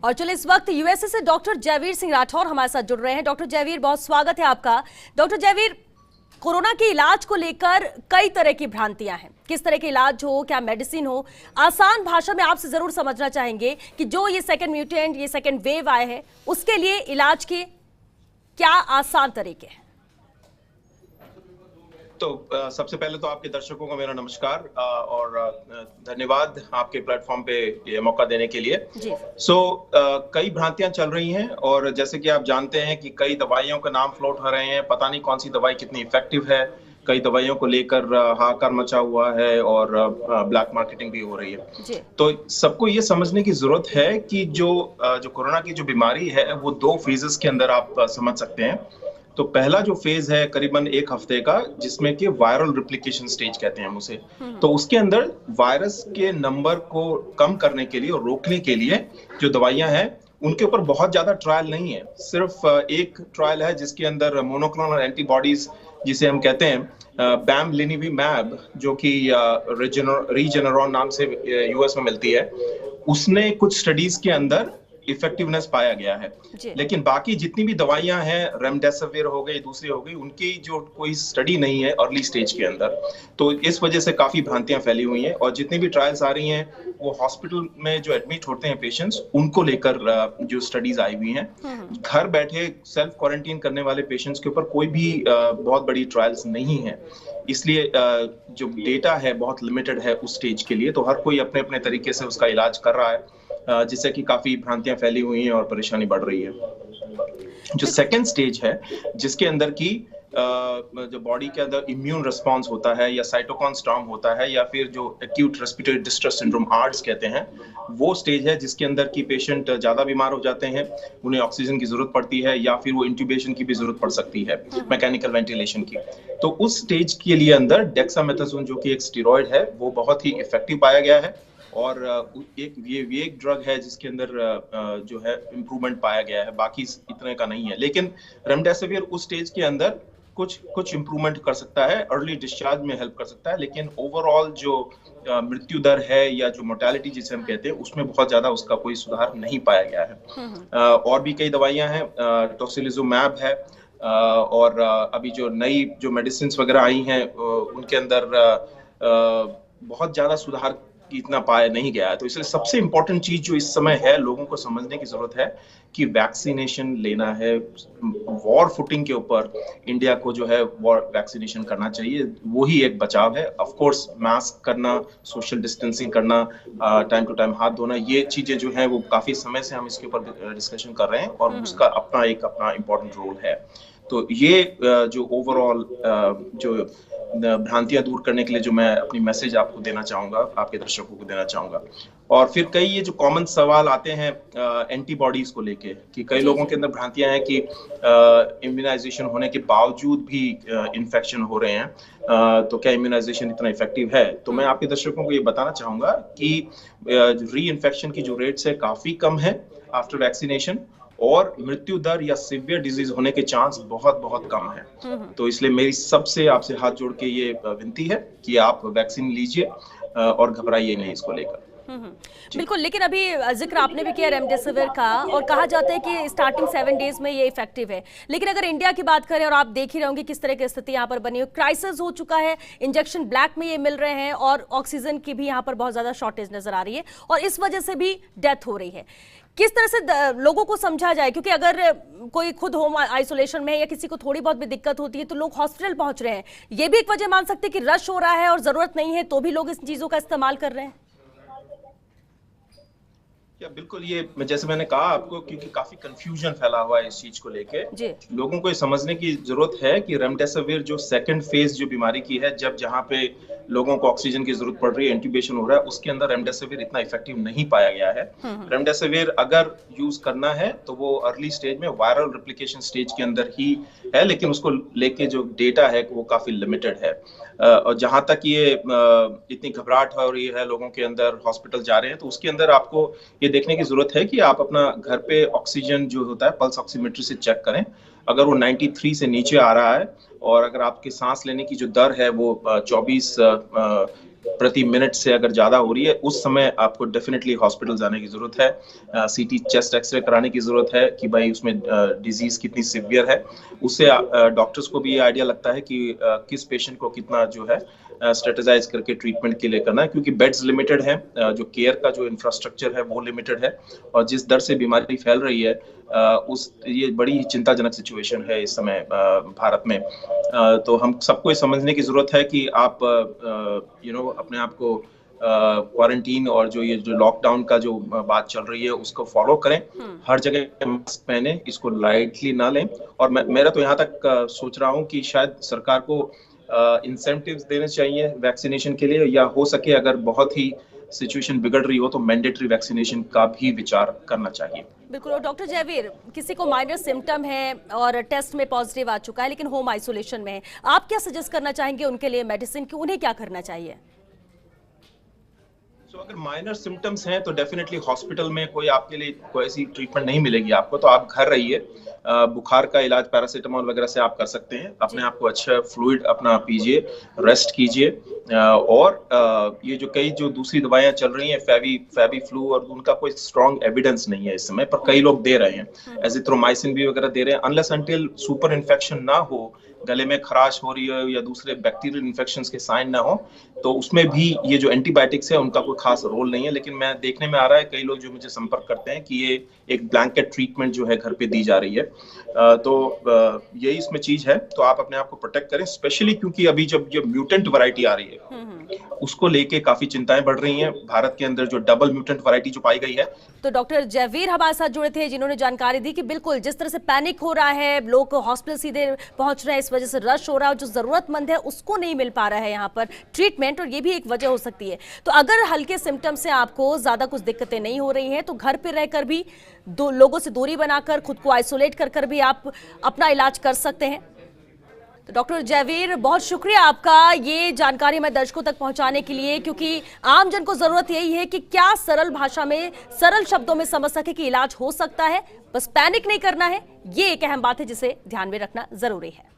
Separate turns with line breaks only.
और चलिए इस वक्त यूएसए से डॉक्टर जयवीर सिंह राठौर हमारे साथ जुड़ रहे हैं। डॉक्टर जयवीर, बहुत स्वागत है आपका। डॉक्टर जयवीर, कोरोना के इलाज को लेकर कई तरह की भ्रांतियां हैं, किस तरह के इलाज हो, क्या मेडिसिन हो, आसान भाषा में आपसे जरूर समझना चाहेंगे कि जो ये सेकंड म्यूटेंट, ये सेकंड वेव आए हैं, उसके लिए इलाज के क्या आसान तरीके हैं?
तो सबसे पहले तो आपके दर्शकों को मेरा नमस्कार और धन्यवाद आपके प्लेटफॉर्म पे ये मौका देने के लिए। कई भ्रांतियां चल रही हैं और जैसे कि आप जानते हैं कि कई दवाइयों का नाम फ्लोट हो रहे हैं, पता नहीं कौन सी दवाई कितनी इफेक्टिव है, कई दवाइयों को लेकर हाहाकार मचा हुआ है और ब्लैक मार्केटिंग भी हो रही है। तो सबको ये समझने की जरूरत है कि जो कोरोना की जो बीमारी है वो 2 फेजेस के अंदर आप समझ सकते हैं। तो पहला जो फेज है करीबन 1 हफ्ते का, जिसमें कि वायरल रिप्लिकेशन स्टेज कहते हैं हम उसे। तो उसके अंदर वायरस के नंबर को कम करने के लिए और रोकने के लिए जो दवाइयां हैं उनके ऊपर बहुत ज्यादा ट्रायल नहीं है। सिर्फ एक ट्रायल है जिसके अंदर मोनोक्लोनल एंटीबॉडीज जिसे हम कहते हैं बैमलिनिविमैब, जो कि रीजेनरॉन नाम से यूएस में मिलती है, उसने कुछ स्टडीज के अंदर इफेक्टिवनेस पाया गया है। लेकिन बाकी जितनी भी दवाइयां हैं, रेमडेसिविर हो गई, दूसरी हो गई, उनकी जो कोई स्टडी नहीं है अर्ली स्टेज के अंदर। तो इस वजह से काफी भ्रांतियां फैली हुई हैं और जितनी भी ट्रायल्स आ रही हैं वो हॉस्पिटल में जो एडमिट होते हैं पेशेंट्स, उनको लेकर जो स्टडीज आई हुई हैं। घर बैठे सेल्फ क्वारंटीन करने वाले पेशेंट्स के ऊपर कोई भी बहुत बड़ी ट्रायल्स नहीं है, इसलिए जो डेटा है बहुत लिमिटेड है उस स्टेज के लिए। तो हर कोई अपने अपने तरीके से उसका इलाज कर रहा है, जिससे कि काफी भ्रांतियां फैली हुई हैं और परेशानी बढ़ रही है। जो सेकेंड स्टेज है, जिसके अंदर की जो बॉडी के अंदर इम्यून रिस्पांस होता है या साइटोकाइन स्टॉर्म होता है या फिर जो acute respiratory distress syndrome arts कहते हैं, वो स्टेज है जिसके अंदर की पेशेंट ज्यादा बीमार हो जाते हैं, उन्हें ऑक्सीजन की जरूरत पड़ती है या फिर वो इंट्यूबेशन की भी जरूरत पड़ सकती है, मैकेनिकल वेंटिलेशन की। तो उस स्टेज के लिए अंदर डेक्सामेथासोन, जो कि एक स्टेरॉइड है, वो बहुत ही इफेक्टिव पाया गया है और एक ड्रग है जिसके अंदर जो है इम्प्रूवमेंट पाया गया है, बाकी इतने का नहीं है। लेकिन रेमडेसिविर उस स्टेज के अंदर कुछ इम्प्रूवमेंट कर सकता है, अर्ली डिस्चार्ज में हेल्प कर सकता है, लेकिन ओवरऑल जो मृत्यु दर है या जो मोर्टेलिटी जिसे हम कहते हैं, उसमें बहुत ज्यादा उसका कोई सुधार नहीं पाया गया है। और भी कई दवाइयां हैं, टोसिलिजुमैब है और अभी जो नई जो मेडिसिन वगैरह आई हैं उनके अंदर बहुत ज्यादा सुधार इतना पाया नहीं गया है। तो इसलिए सबसे इंपॉर्टेंट चीज जो इस समय है लोगों को समझने की जरूरत है कि वैक्सीनेशन लेना है। वॉर फुटिंग के ऊपर इंडिया को जो है वैक्सीनेशन करना चाहिए, वही एक बचाव है। ऑफ कोर्स मास्क करना, सोशल डिस्टेंसिंग करना, टाइम टू टाइम हाथ धोना, ये चीजें जो है वो काफी समय से हम इसके ऊपर डिस्कशन कर रहे हैं और उसका अपना इंपॉर्टेंट रोल है। तो ये जो ओवरऑल जो भ्रांतियां दूर करने के लिए जो मैं अपनी मैसेज आपको देना चाहूंगा, आपके दर्शकों को देना चाहूंगा। और फिर कई ये जो कॉमन सवाल आते हैं एंटीबॉडीज को लेके, कि कई लोगों के अंदर भ्रांतियां हैं कि इम्यूनाइजेशन होने के बावजूद भी इन्फेक्शन हो रहे हैं, तो क्या इम्यूनाइजेशन इतना इफेक्टिव है? तो मैं आपके दर्शकों को ये बताना चाहूंगा कि री इन्फेक्शन की जो रेट्स है काफी कम है आफ्टर वैक्सीनेशन, और मृत्यु दर या सीवियर डिजीज होने के चांस बहुत बहुत कम है। तो इसलिए मेरी सबसे आपसे हाथ जोड़ के ये विनती है कि आप वैक्सीन लीजिए और घबराइए नहीं इसको लेकर।
बिल्कुल, लेकिन अभी जिक्र आपने भी किया रेमडेसिविर का और कहा जाता है कि स्टार्टिंग 7 डेज में ये इफेक्टिव है, लेकिन अगर इंडिया की बात करें और आप देख ही रहे होंगे किस तरह की स्थिति यहाँ पर बनी है, क्राइसिस हो चुका है, इंजेक्शन ब्लैक में ये मिल रहे हैं और ऑक्सीजन की भी यहाँ पर बहुत ज्यादा शॉर्टेज नजर आ रही है और इस वजह से भी डेथ हो रही है। किस तरह से लोगों को समझा जाए, क्योंकि अगर कोई खुद होम आइसोलेशन में है या किसी को थोड़ी बहुत भी दिक्कत होती है तो लोग हॉस्पिटल पहुंच रहे हैं, ये भी एक वजह मान सकते हैं कि रश हो रहा है और जरूरत नहीं है तो भी लोग इस चीजों का इस्तेमाल कर रहे हैं।
बिल्कुल, ये जैसे मैंने कहा आपको, क्योंकि काफी कंफ्यूजन फैला हुआ है इस चीज को लेके, लोगों को ये समझने की जरूरत है कि रेमडेसिविर जो सेकंड फेज जो बीमारी की है, जब जहां पे लोगों को ऑक्सीजन की जरूरत पड़ रही है, इंट्यूबेशन हो रहा है, उसके अंदर रेमडेसिविर इतना इफेक्टिव नहीं पाया गया है। रेमडेसिविर अगर यूज करना है तो वो अर्ली स्टेज में वायरल रिप्लिकेशन स्टेज के अंदर ही है, लेकिन उसको लेके जो डेटा है वो काफी लिमिटेड है। और जहां तक ये इतनी घबराहट हो रही है लोगों के अंदर, हॉस्पिटल जा रहे हैं, तो उसके अंदर आपको ये देखने की जरूरत है कि आप अपना घर पे ऑक्सीजन जो होता है पल्स ऑक्सीमीटर से चेक करें। अगर वो 93 से नीचे आ रहा है और अगर आपके सांस लेने की जो दर है वो 24 प्रति मिनट से अगर ज्यादा हो रही है, उस समय आपको डेफिनेटली हॉस्पिटल जाने की जरूरत है। सीटी चेस्ट एक्सरे कराने की जरूरत है कि भाई उसमें डिजीज कितनी सिवियर है। उससे डॉक्टर्स को भी ये आइडिया लगता है कि किस पेशेंट को कितना जो है स्ट्रेटेजाइज करके ट्रीटमेंट के लिए करना है, क्योंकि बेड्स लिमिटेड है, जो केयर का जो इंफ्रास्ट्रक्चर है वो लिमिटेड है, और जिस दर से बीमारी फैल रही है ये बड़ी ही चिंताजनक सिचुएशन है इस समय भारत में। तो हम सबको ये समझने की जरूरत है कि आप अपने आप को क्वारंटीन और जो लॉकडाउन का जो बात चल रही है उसको फॉलो करें। हर जगह मास्क पहने, इसको लाइटली ना लें। और मेरा तो यहाँ तक सोच रहा हूँ कि शायद सरकार को इंसेंटिव्स देने चाहिए वैक्सीनेशन के लिए, या हो सके अगर बहुत ही सिचुएशन बिगड़ रही हो तो मैंडेटरी वैक्सीनेशन का भी विचार करना चाहिए।
बिल्कुल। और डॉक्टर जयवीर, किसी को माइनर सिम्टम है और टेस्ट में पॉजिटिव आ चुका है लेकिन होम आइसोलेशन में है, आप क्या सजेस्ट करना चाहेंगे उनके लिए मेडिसिन की, उन्हें क्या करना चाहिए?
अगर माइनर सिम्टम्स हैं तो डेफिनेटली हॉस्पिटल में कोई आपके लिए कोई ऐसी ट्रीटमेंट नहीं मिलेगी आपको, तो आप घर रहिए। बुखार का इलाज पैरासीटामोल वगैरह से आप कर सकते हैं। अपने आप को अच्छा फ्लूइड अपना पीजिए, रेस्ट कीजिए। और ये जो दूसरी दवाइयां चल रही हैं फैबी फ्लू, और उनका कोई स्ट्रॉन्ग एविडेंस नहीं है इस समय, पर कई लोग दे रहे हैं। एजिथ्रोमाइसिन भी वगैरह दे रहे हैं। अनलेस अनटिल सुपर इन्फेक्शन ना हो, गले में खराश हो रही है या दूसरे बैक्टीरियल इन्फेक्शंस के साइन ना हो, तो उसमें भी ये जो एंटीबायोटिक्स है उनका कोई खास रोल नहीं है। लेकिन मैं देखने में आ रहा है कई लोग जो मुझे संपर्क करते हैं कि ये एक ब्लैंकेट ट्रीटमेंट जो है घर पे दी जा रही है। तो यही इसमें चीज है। तो आप अपने आप को प्रोटेक्ट करें, स्पेशली क्योंकि अभी जब म्यूटेंट वैरायटी आ रही है उसको लेके काफी चिंताएं बढ़ रही हैं। भारत के अंदर जो डबल म्यूटेंट वैरायटी जो पाई गई है।
तो डॉक्टर जयवीर हमारे साथ जुड़े थे, जिन्होंने जानकारी दी कि बिल्कुल जिस तरह से पैनिक हो रहा है, लोग हॉस्पिटल सीधे पहुंच रहे हैं, इस वजह से रश हो रहा है, जो जरूरतमंद है उसको नहीं मिल पा रहा है यहाँ पर ट्रीटमेंट, और ये भी एक वजह हो सकती है। तो अगर हल्के सिम्टम से आपको ज्यादा कुछ दिक्कतें नहीं हो रही हैं तो घर पे रहकर भी लोगों से दूरी बनाकर, खुद को आइसोलेट कर भी आप अपना इलाज कर सकते हैं। तो डॉक्टर जयवीर, बहुत शुक्रिया आपका ये जानकारी मैं दर्शकों तक पहुंचाने के लिए, क्योंकि आम जन को जरूरत यही है कि क्या सरल भाषा में, सरल शब्दों में समझ सके कि इलाज हो सकता है, बस पैनिक नहीं करना है। ये एक अहम बात है जिसे ध्यान में रखना जरूरी है।